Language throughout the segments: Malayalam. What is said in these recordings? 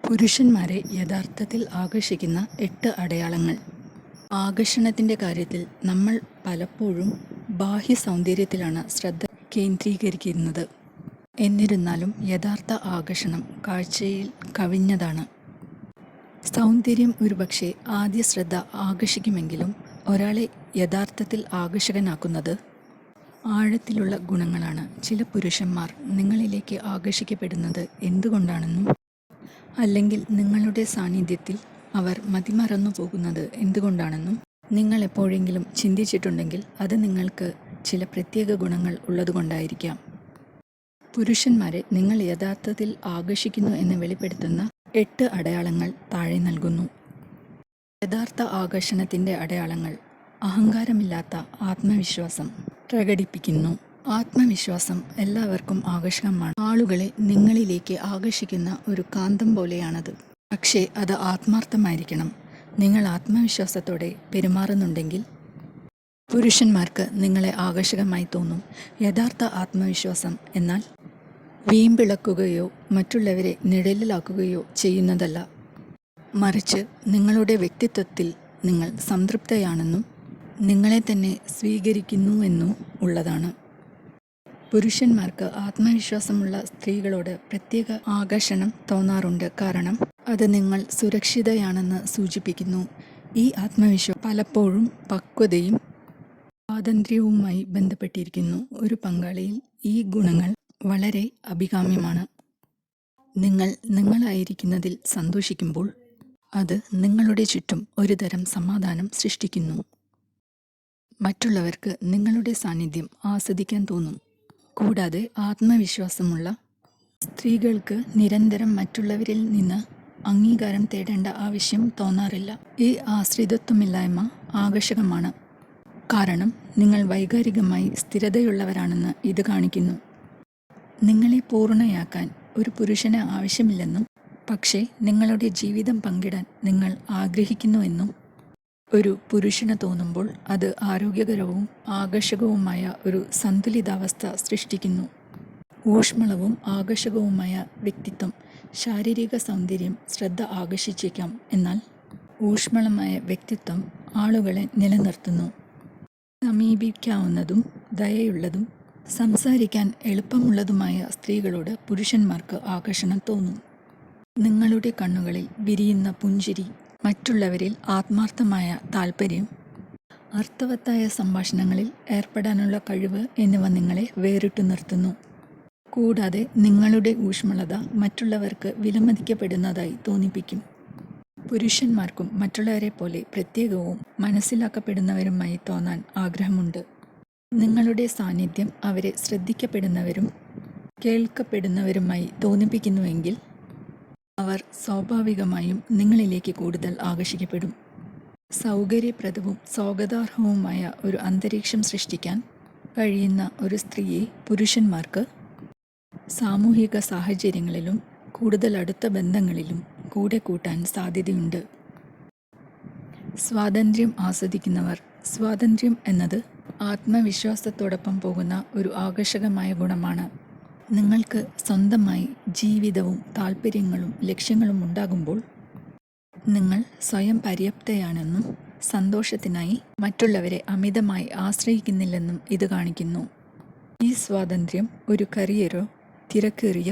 പുരുഷന്മാരെ യഥാർത്ഥത്തിൽ ആകർഷിക്കുന്ന 8 അടയാളങ്ങൾ. ആകർഷണത്തിൻ്റെ കാര്യത്തിൽ നമ്മൾ പലപ്പോഴും ബാഹ്യ സൗന്ദര്യത്തിലാണ് ശ്രദ്ധ കേന്ദ്രീകരിക്കുന്നത്. എന്നിരുന്നാലും യഥാർത്ഥ ആകർഷണം കാഴ്ചയിൽ കവിഞ്ഞതാണ്. സൗന്ദര്യം ഒരുപക്ഷെ ആദ്യ ശ്രദ്ധ ആകർഷിക്കുമെങ്കിലും ഒരാളെ യഥാർത്ഥത്തിൽ ആകർഷകനാക്കുന്നത് ആഴത്തിലുള്ള ഗുണങ്ങളാണ്. ചില പുരുഷന്മാർ നിങ്ങളിലേക്ക് ആകർഷിക്കപ്പെടുന്നത് എന്തുകൊണ്ടാണെന്നും അല്ലെങ്കിൽ നിങ്ങളുടെ സാന്നിധ്യത്തിൽ അവർ മതിമറന്നു പോകുന്നത് എന്തുകൊണ്ടാണെന്നും നിങ്ങൾ എപ്പോഴെങ്കിലും ചിന്തിച്ചിട്ടുണ്ടെങ്കിൽ അത് നിങ്ങൾക്ക് ചില പ്രത്യേക ഗുണങ്ങൾ ഉള്ളതുകൊണ്ടായിരിക്കാം. പുരുഷന്മാരെ നിങ്ങൾ യഥാർത്ഥത്തിൽ ആകർഷിക്കുന്നു എന്ന് വെളിപ്പെടുത്തുന്ന 8 അടയാളങ്ങൾ താഴെ നൽകുന്നു. യഥാർത്ഥ ആകർഷണത്തിൻ്റെ അടയാളങ്ങൾ. അഹങ്കാരമില്ലാത്ത ആത്മവിശ്വാസം പ്രകടിപ്പിക്കുന്നു. ആത്മവിശ്വാസം എല്ലാവർക്കും ആകർഷകമാണ്. ആളുകളെ നിങ്ങളിലേക്ക് ആകർഷിക്കുന്ന ഒരു കാന്തം പോലെയാണത്. പക്ഷേ അത് ആത്മാർത്ഥമായിരിക്കണം. നിങ്ങൾ ആത്മവിശ്വാസത്തോടെ പെരുമാറുന്നുണ്ടെങ്കിൽ പുരുഷന്മാർക്ക് നിങ്ങളെ ആകർഷകമായി തോന്നും. യഥാർത്ഥ ആത്മവിശ്വാസം എന്നാൽ വീമ്പിളക്കുകയോ മറ്റുള്ളവരെ നിഴലിലാക്കുകയോ ചെയ്യുന്നതല്ല. മറിച്ച് നിങ്ങളുടെ വ്യക്തിത്വത്തിൽ നിങ്ങൾ സംതൃപ്തയാണെന്നും നിങ്ങളെ തന്നെ സ്വീകരിക്കുന്നുവെന്നും ഉള്ളതാണ്. പുരുഷന്മാർക്ക് ആത്മവിശ്വാസമുള്ള സ്ത്രീകളോട് പ്രത്യേക ആകർഷണം തോന്നാറുണ്ട്. കാരണം അത് നിങ്ങൾ സുരക്ഷിതയാണെന്ന് സൂചിപ്പിക്കുന്നു. ഈ ആത്മവിശ്വാസം പലപ്പോഴും പക്വതയും സ്വാതന്ത്ര്യവുമായി ബന്ധപ്പെട്ടിരിക്കുന്നു. ഒരു പങ്കാളിയിൽ ഈ ഗുണങ്ങൾ വളരെ അഭികാമ്യമാണ്. നിങ്ങൾ നിങ്ങളായിരിക്കുന്നതിൽ സന്തോഷിക്കുമ്പോൾ അത് നിങ്ങളുടെ ചുറ്റും ഒരുതരം സമാധാനം സൃഷ്ടിക്കുന്നു. മറ്റുള്ളവർക്ക് നിങ്ങളുടെ സാന്നിധ്യം ആസ്വദിക്കാൻ തോന്നും. കൂടാതെ ആത്മവിശ്വാസമുള്ള സ്ത്രീകൾക്ക് നിരന്തരം മറ്റുള്ളവരിൽ നിന്ന് അംഗീകാരം തേടേണ്ട ആവശ്യം തോന്നാറില്ല. ഈ ആശ്രിതത്വമില്ലായ്മ ആകർഷകമാണ്. കാരണം നിങ്ങൾ വൈകാരികമായി സ്ഥിരതയുള്ളവരാണെന്ന് ഇത് കാണിക്കുന്നു. നിങ്ങളെ പൂർണ്ണയാക്കാൻ ഒരു പുരുഷന് ആവശ്യമില്ലെന്നും പക്ഷേ നിങ്ങളുടെ ജീവിതം പങ്കിടാൻ നിങ്ങൾ ആഗ്രഹിക്കുന്നുവെന്നും ഒരു പുരുഷന് തോന്നുമ്പോൾ അത് ആരോഗ്യകരവും ആകർഷകവുമായ ഒരു സന്തുലിതാവസ്ഥ സൃഷ്ടിക്കുന്നു. ഊഷ്മളവും ആകർഷകവുമായ വ്യക്തിത്വം. ശാരീരിക സൗന്ദര്യം ശ്രദ്ധ ആകർഷിച്ചേക്കാം, എന്നാൽ ഊഷ്മളമായ വ്യക്തിത്വം ആളുകളെ നിലനിർത്തുന്നു. സമീപിക്കാവുന്നതും ദയയുള്ളതും സംസാരിക്കാൻ എളുപ്പമുള്ളതുമായ സ്ത്രീകളോട് പുരുഷന്മാർക്ക് ആകർഷണം തോന്നും. നിങ്ങളുടെ കണ്ണുകളിൽ വിരിയുന്ന പുഞ്ചിരി, മറ്റുള്ളവരിൽ ആത്മാർത്ഥമായ താൽപ്പര്യം, അർത്ഥവത്തായ സംഭാഷണങ്ങളിൽ ഏർപ്പെടാനുള്ള കഴിവ് എന്നിവ നിങ്ങളെ വേറിട്ടു നിർത്തുന്നു. കൂടാതെ നിങ്ങളുടെ ഊഷ്മളത മറ്റുള്ളവർക്ക് വിലമതിക്കപ്പെടുന്നതായി തോന്നിപ്പിക്കും. പുരുഷന്മാർക്കും മറ്റുള്ളവരെ പോലെ പ്രത്യേകവും മനസ്സിലാക്കപ്പെടുന്നവരുമായി തോന്നാൻ ആഗ്രഹമുണ്ട്. നിങ്ങളുടെ സാന്നിധ്യം അവരെ ശ്രദ്ധിക്കപ്പെടുന്നവരും കേൾക്കപ്പെടുന്നവരുമായി തോന്നിപ്പിക്കുന്നുവെങ്കിൽ അവർ സ്വാഭാവികമായും നിങ്ങളിലേക്ക് കൂടുതൽ ആകർഷിക്കപ്പെടും. സൗകര്യപ്രദവും സ്വാഗതാർഹവുമായ ഒരു അന്തരീക്ഷം സൃഷ്ടിക്കാൻ കഴിയുന്ന ഒരു സ്ത്രീയെ പുരുഷന്മാർക്ക് സാമൂഹിക സാഹചര്യങ്ങളിലും കൂടുതൽ അടുത്ത ബന്ധങ്ങളിലും കൂടെ കൂട്ടാൻ സാധ്യതയുണ്ട്. സ്വാതന്ത്ര്യം ആസ്വദിക്കുന്നവർ. സ്വാതന്ത്ര്യം എന്നത് ആത്മവിശ്വാസത്തോടൊപ്പം പോകുന്ന ഒരു ആകർഷകമായ ഗുണമാണ്. നിങ്ങൾക്ക് സ്വന്തമായി ജീവിതവും താൽപ്പര്യങ്ങളും ലക്ഷ്യങ്ങളും ഉണ്ടാകുമ്പോൾ നിങ്ങൾ സ്വയം പര്യാപ്തയാണെന്നും സന്തോഷത്തിനായി മറ്റുള്ളവരെ അമിതമായി ആശ്രയിക്കുന്നില്ലെന്നും ഇത് കാണിക്കുന്നു. ഈ സ്വാതന്ത്ര്യം ഒരു കരിയറോ തിരക്കേറിയ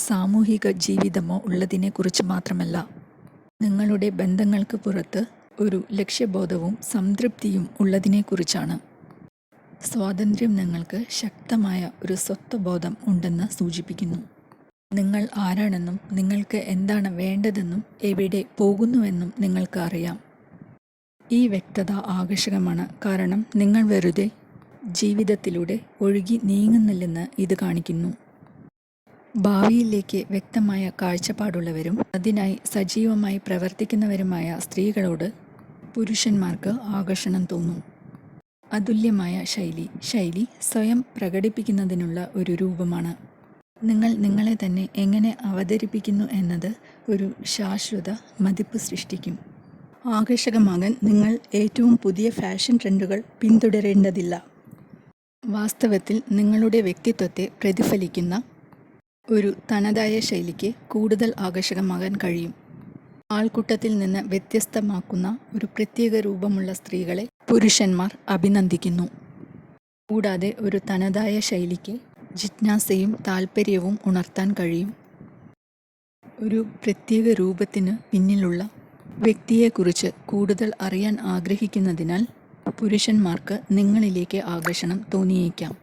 സാമൂഹിക ജീവിതമോ ഉള്ളതിനെക്കുറിച്ച് മാത്രമല്ല, നിങ്ങളുടെ ബന്ധങ്ങൾക്ക് പുറത്ത് ഒരു ലക്ഷ്യബോധവും സംതൃപ്തിയും ഉള്ളതിനെക്കുറിച്ചാണ്. സ്വാതന്ത്ര്യം നിങ്ങൾക്ക് ശക്തമായ ഒരു സ്വത്വബോധം ഉണ്ടെന്ന് സൂചിപ്പിക്കുന്നു. നിങ്ങൾ ആരാണെന്നും നിങ്ങൾക്ക് എന്താണ് വേണ്ടതെന്നും എവിടെ പോകുന്നുവെന്നും നിങ്ങൾക്ക് അറിയാം. ഈ വ്യക്തത ആകർഷകമാണ്. കാരണം നിങ്ങൾ വെറുതെ ജീവിതത്തിലൂടെ ഒഴുകി നീങ്ങുന്നില്ലെന്ന് ഇത് കാണിക്കുന്നു. ഭാവിയിലേക്ക് വ്യക്തമായ കാഴ്ചപ്പാടുള്ളവരും അതിനായി സജീവമായി പ്രവർത്തിക്കുന്നവരുമായ സ്ത്രീകളോട് പുരുഷന്മാർക്ക് ആകർഷണം തോന്നും. അതുല്യമായ ശൈലി സ്വയം പ്രകടിപ്പിക്കുന്നതിനുള്ള ഒരു രൂപമാണ്. നിങ്ങൾ നിങ്ങളെ തന്നെ എങ്ങനെ അവതരിപ്പിക്കുന്നു എന്നത് ഒരു ശാശ്വത മതിപ്പ് സൃഷ്ടിക്കും. ആകർഷകമാകാൻ നിങ്ങൾ ഏറ്റവും പുതിയ ഫാഷൻ ട്രെൻഡുകൾ പിന്തുടരേണ്ടതില്ല. വാസ്തവത്തിൽ നിങ്ങളുടെ വ്യക്തിത്വത്തെ പ്രതിഫലിക്കുന്ന ഒരു തനതായ ശൈലിക്ക് കൂടുതൽ ആകർഷകമാകാൻ കഴിയും. ആൾക്കൂട്ടത്തിൽ നിന്ന് വ്യത്യസ്തമാക്കുന്ന ഒരു പ്രത്യേക രൂപമുള്ള സ്ത്രീകളെ പുരുഷന്മാർ അഭിനന്ദിക്കുന്നു. കൂടാതെ ഒരു തനതായ ശൈലിക്ക് ജിജ്ഞാസയും താൽപ്പര്യവും ഉണർത്താൻ കഴിയും. ഒരു പ്രത്യേക രൂപത്തിന് പിന്നിലുള്ള വ്യക്തിയെക്കുറിച്ച് കൂടുതൽ അറിയാൻ ആഗ്രഹിക്കുന്നതിനാൽ പുരുഷന്മാർക്ക് നിങ്ങളിലേക്ക് ആകർഷണം തോന്നിയേക്കാം.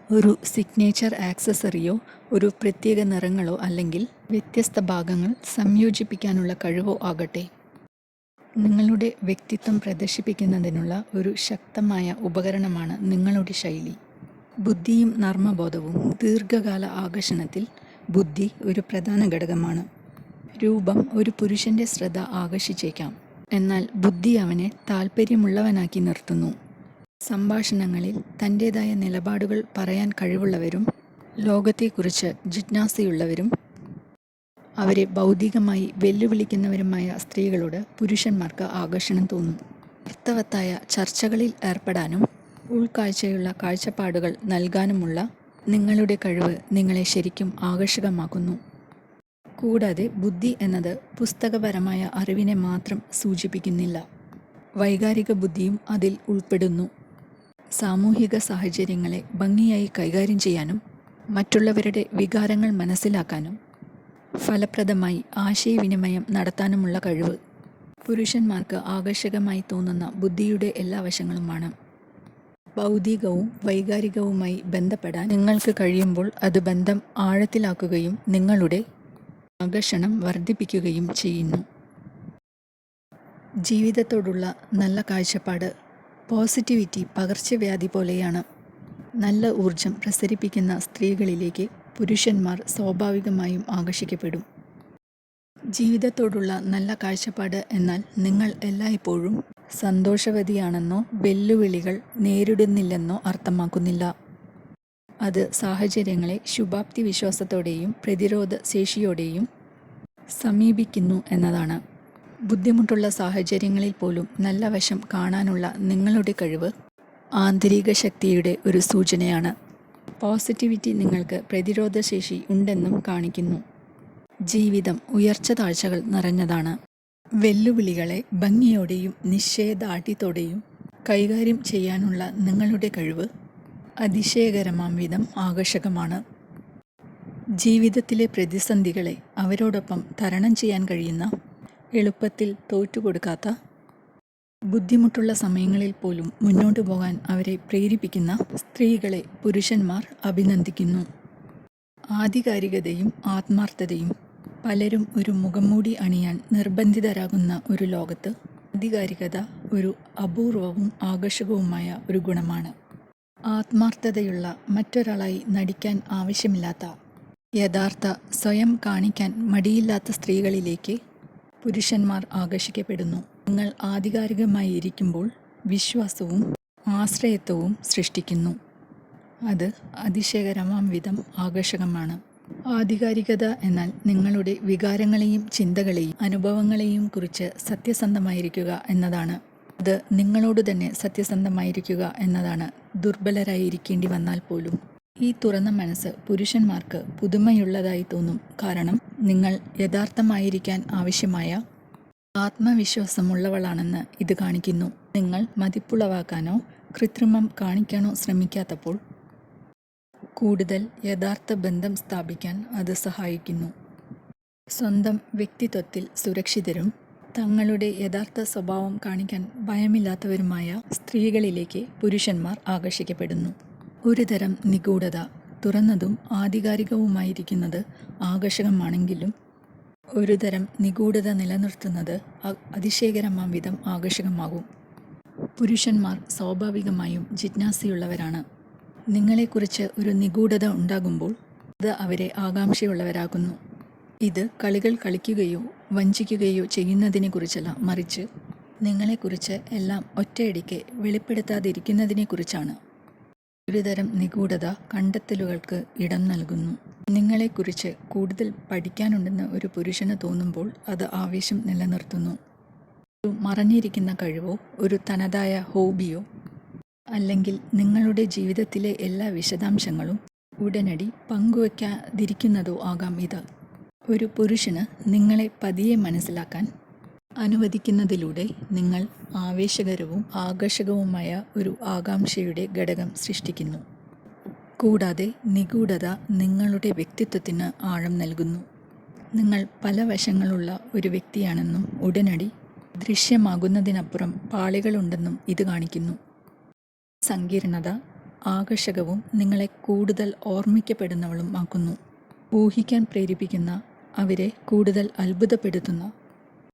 ഒരു സിഗ്നേച്ചർ ആക്സസറിയോ ഒരു പ്രത്യേക നിറങ്ങളോ അല്ലെങ്കിൽ വ്യത്യസ്ത ഭാഗങ്ങൾ സംയോജിപ്പിക്കാനുള്ള കഴിവോ ആകട്ടെ, നിങ്ങളുടെ വ്യക്തിത്വം പ്രദർശിപ്പിക്കുന്നതിനുള്ള ഒരു ശക്തമായ ഉപകരണമാണ് നിങ്ങളുടെ ശൈലി. ബുദ്ധിയും നർമ്മബോധവും. ദീർഘകാല ആകർഷണത്തിൽ ബുദ്ധി ഒരു പ്രധാന ഘടകമാണ്. രൂപം ഒരു പുരുഷന്റെ ശ്രദ്ധ ആകർഷിച്ചേക്കാം, എന്നാൽ ബുദ്ധി അവനെ താൽപ്പര്യമുള്ളവനാക്കി നിർത്തുന്നു. സംഭാഷണങ്ങളിൽ തൻ്റേതായ നിലപാടുകൾ പറയാൻ കഴിവുള്ളവരും ലോകത്തെക്കുറിച്ച് ജിജ്ഞാസയുള്ളവരും അവരെ ബൗദ്ധികമായി വെല്ലുവിളിക്കുന്നവരുമായ സ്ത്രീകളോട് പുരുഷന്മാർക്ക് ആകർഷണം തോന്നും. അർത്ഥവത്തായ ചർച്ചകളിൽ ഏർപ്പെടാനും ഉൾക്കാഴ്ചയുള്ള കാഴ്ചപ്പാടുകൾ നൽകാനുമുള്ള നിങ്ങളുടെ കഴിവ് നിങ്ങളെ ശരിക്കും ആകർഷകമാക്കുന്നു. കൂടാതെ ബുദ്ധി എന്നത് പുസ്തകപരമായ അറിവിനെ മാത്രം സൂചിപ്പിക്കുന്നില്ല. വൈകാരിക ബുദ്ധിയും അതിൽ ഉൾപ്പെടുന്നു. സാമൂഹിക സാഹചര്യങ്ങളെ ഭംഗിയായി കൈകാര്യം ചെയ്യാനും മറ്റുള്ളവരുടെ വികാരങ്ങൾ മനസ്സിലാക്കാനും ഫലപ്രദമായി ആശയവിനിമയം നടത്താനുമുള്ള കഴിവ് പുരുഷന്മാർക്ക് ആകർഷകമായി തോന്നുന്ന ബുദ്ധിയുടെ എല്ലാ വശങ്ങളുമാണ്. ബൗദ്ധികവും വൈകാരികവുമായി ബന്ധപ്പെടാൻ നിങ്ങൾക്ക് കഴിയുമ്പോൾ അത് ബന്ധം ആഴത്തിലാക്കുകയും നിങ്ങളുടെ ആകർഷണം വർദ്ധിപ്പിക്കുകയും ചെയ്യുന്നു. ജീവിതത്തോടുള്ള നല്ല കാഴ്ചപ്പാട്. പോസിറ്റിവിറ്റി പകർച്ചവ്യാധി പോലെയാണ്. നല്ല ഊർജം പ്രസരിപ്പിക്കുന്ന സ്ത്രീകളിലേക്ക് പുരുഷന്മാർ സ്വാഭാവികമായും ആകർഷിക്കപ്പെടും. ജീവിതത്തോടുള്ള നല്ല കാഴ്ചപ്പാട് എന്നാൽ നിങ്ങൾ എല്ലായ്പ്പോഴും സന്തോഷവതിയാണെന്നോ വെല്ലുവിളികൾ നേരിടുന്നില്ലെന്നോ അർത്ഥമാക്കുന്നില്ല. അത് സാഹചര്യങ്ങളെ ശുഭാപ്തി വിശ്വാസത്തോടെയും പ്രതിരോധ ശേഷിയോടെയും സമീപിക്കുന്നു എന്നതാണ്. ബുദ്ധിമുട്ടുള്ള സാഹചര്യങ്ങളിൽ പോലും നല്ല വശം കാണാനുള്ള നിങ്ങളുടെ കഴിവ് ആന്തരിക ശക്തിയുടെ ഒരു സൂചനയാണ്. പോസിറ്റിവിറ്റി നിങ്ങൾക്ക് പ്രതിരോധശേഷി ഉണ്ടെന്നും കാണിക്കുന്നു. ജീവിതം ഉയർച്ച താഴ്ചകൾ നിറഞ്ഞതാണ്. വെല്ലുവിളികളെ ഭംഗിയോടെയും നിശ്ചയദാർഢ്യത്തോടെയും കൈകാര്യം ചെയ്യാനുള്ള നിങ്ങളുടെ കഴിവ് അതിശയകരമാം വിധം ആകർഷകമാണ്. ജീവിതത്തിലെ പ്രതിസന്ധികളെ അവരോടൊപ്പം തരണം ചെയ്യാൻ കഴിയുന്ന, എളുപ്പത്തിൽ തോറ്റുകൊടുക്കാത്ത, ബുദ്ധിമുട്ടുള്ള സമയങ്ങളിൽ പോലും മുന്നോട്ടു പോകാൻ അവരെ പ്രേരിപ്പിക്കുന്ന സ്ത്രീകളെ പുരുഷന്മാർ അഭിനന്ദിക്കുന്നു. ആധികാരികതയും ആത്മാർത്ഥതയും. പലരും ഒരു മുഖംമൂടി അണിയാൻ നിർബന്ധിതരാകുന്ന ഒരു ലോകത്ത് ആധികാരികത ഒരു അപൂർവവും ആകർഷകവുമായ ഒരു ഗുണമാണ്. ആത്മാർത്ഥതയുള്ള, മറ്റൊരാളായി നടിക്കാൻ ആവശ്യമില്ലാത്ത, യഥാർത്ഥ സ്വയം കാണിക്കാൻ മടിയില്ലാത്ത സ്ത്രീകളിലേക്ക് പുരുഷന്മാർ ആകർഷിക്കപ്പെടുന്നു. നിങ്ങൾ ആധികാരികമായി ഇരിക്കുമ്പോൾ വിശ്വാസവും ആശ്രയത്വവും സൃഷ്ടിക്കുന്നു. അത് അതിശയകരമാം വിധം ആകർഷകമാണ്. ആധികാരികത എന്നാൽ നിങ്ങളുടെ വികാരങ്ങളെയും ചിന്തകളെയും അനുഭവങ്ങളെയും കുറിച്ച് സത്യസന്ധമായിരിക്കുക എന്നതാണ്. അത് നിങ്ങളോട് തന്നെ സത്യസന്ധമായിരിക്കുക എന്നതാണ്. ദുർബലരായിരിക്കേണ്ടി വന്നാൽ പോലും ഈ തുറന്ന മനസ്സ് പുരുഷന്മാർക്ക് പുതുമയുള്ളതായി തോന്നും. കാരണം നിങ്ങൾ യഥാർത്ഥമായിരിക്കാൻ ആവശ്യമായ ആത്മവിശ്വാസമുള്ളവളാണെന്ന് ഇത് കാണിക്കുന്നു. നിങ്ങൾ മതിപ്പുളവാക്കാനോ കൃത്രിമം കാണിക്കാനോ ശ്രമിക്കാത്തപ്പോൾ കൂടുതൽ യഥാർത്ഥ ബന്ധം സ്ഥാപിക്കാൻ അത് സഹായിക്കുന്നു. സ്വന്തം വ്യക്തിത്വത്തിൽ സുരക്ഷിതരും തങ്ങളുടെ യഥാർത്ഥ സ്വഭാവം കാണിക്കാൻ ഭയമില്ലാത്തവരുമായ സ്ത്രീകളിലേക്ക് പുരുഷന്മാർ ആകർഷിക്കപ്പെടുന്നു. ഒരുതരം നിഗൂഢത. തുറന്നതും ആധികാരികവുമായിരിക്കുന്നത് ആകർഷകമാണെങ്കിലും ഒരുതരം നിഗൂഢത നിലനിർത്തുന്നത് അതിശയകരമാം വിധം ആകർഷകമാകും. പുരുഷന്മാർ സ്വാഭാവികമായും ജിജ്ഞാസയുള്ളവരാണ്. നിങ്ങളെക്കുറിച്ച് ഒരു നിഗൂഢത ഉണ്ടാകുമ്പോൾ അത് അവരെ ആകാംക്ഷയുള്ളവരാക്കുന്നു. ഇത് കളികൾ കളിക്കുകയോ വഞ്ചിക്കുകയോ ചെയ്യുന്നതിനെക്കുറിച്ചല്ല, മറിച്ച് നിങ്ങളെക്കുറിച്ച് എല്ലാം ഒറ്റയടിക്ക് വെളിപ്പെടുത്താതിരിക്കുന്നതിനെക്കുറിച്ചാണ്. ഒരുതരം നിഗൂഢത കണ്ടെത്തലുകൾക്ക് ഇടം നൽകുന്നു. നിങ്ങളെക്കുറിച്ച് കൂടുതൽ പഠിക്കാനുണ്ടെന്ന് ഒരു പുരുഷന് തോന്നുമ്പോൾ അത് ആവേശം നിലനിർത്തുന്നു. ഒരു മറഞ്ഞിരിക്കുന്ന കഴിവോ ഒരു തനതായ ഹോബിയോ അല്ലെങ്കിൽ നിങ്ങളുടെ ജീവിതത്തിലെ എല്ലാ വിശദാംശങ്ങളും ഉടനടി പങ്കുവയ്ക്കാതിരിക്കുന്നതോ ആകാം ഇത്. ഒരു പുരുഷന് നിങ്ങളെ പതിയെ മനസ്സിലാക്കാൻ അനുവദിക്കുന്നതിലൂടെ നിങ്ങൾ ആവേശകരവും ആകർഷകവുമായ ഒരു ആകാംക്ഷയുടെ ഘടകം സൃഷ്ടിക്കുന്നു. കൂടാതെ നിഗൂഢത നിങ്ങളുടെ വ്യക്തിത്വത്തിന് ആഴം നൽകുന്നു. നിങ്ങൾ പല വശങ്ങളുള്ള ഒരു വ്യക്തിയാണെന്നും ഉടനടി ദൃശ്യമാകുന്നതിനപ്പുറം പാളികളുണ്ടെന്നും ഇത് കാണിക്കുന്നു. സങ്കീർണത ആകർഷകവും നിങ്ങളെ കൂടുതൽ ഓർമ്മിക്കപ്പെടുന്നവളുമാക്കുന്നു. ഊഹിക്കാൻ പ്രേരിപ്പിക്കുന്ന, അവരെ കൂടുതൽ അത്ഭുതപ്പെടുത്തുന്ന,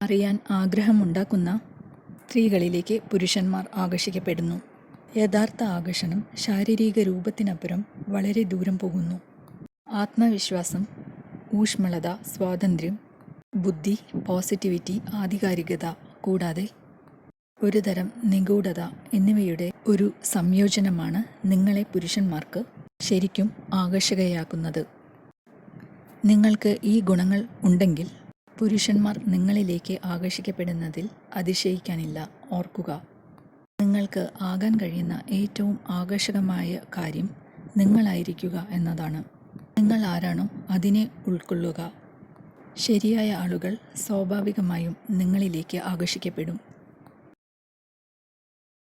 അറിയാൻ ആഗ്രഹമുണ്ടാക്കുന്ന സ്ത്രീകളിലേക്ക് പുരുഷന്മാർ ആകർഷിക്കപ്പെടുന്നു. യഥാർത്ഥ ആകർഷണം ശാരീരിക രൂപത്തിനപ്പുറം വളരെ ദൂരം പോകുന്നു. ആത്മവിശ്വാസം, ഊഷ്മളത, സ്വാതന്ത്ര്യം, ബുദ്ധി, പോസിറ്റിവിറ്റി, ആധികാരികത, കൂടാതെ ഒരുതരം നിഗൂഢത എന്നിവയുടെ ഒരു സംയോജനമാണ് നിങ്ങളെ പുരുഷന്മാർക്ക് ശരിക്കും ആകർഷകയാക്കുന്നത്. നിങ്ങൾക്ക് ഈ ഗുണങ്ങൾ ഉണ്ടെങ്കിൽ പുരുഷന്മാർ നിങ്ങളിലേക്ക് ആകർഷിക്കപ്പെടുന്നതിൽ അതിശയിക്കാനില്ല. ഓർക്കുക, നിങ്ങൾക്ക് ആകാൻ കഴിയുന്ന ഏറ്റവും ആകർഷകമായ കാര്യം നിങ്ങളായിരിക്കുക എന്നതാണ്. നിങ്ങൾ ആരാണോ അതിനെ ഉൾക്കൊള്ളുക. ശരിയായ ആളുകൾ സ്വാഭാവികമായും നിങ്ങളിലേക്ക് ആകർഷിക്കപ്പെടും.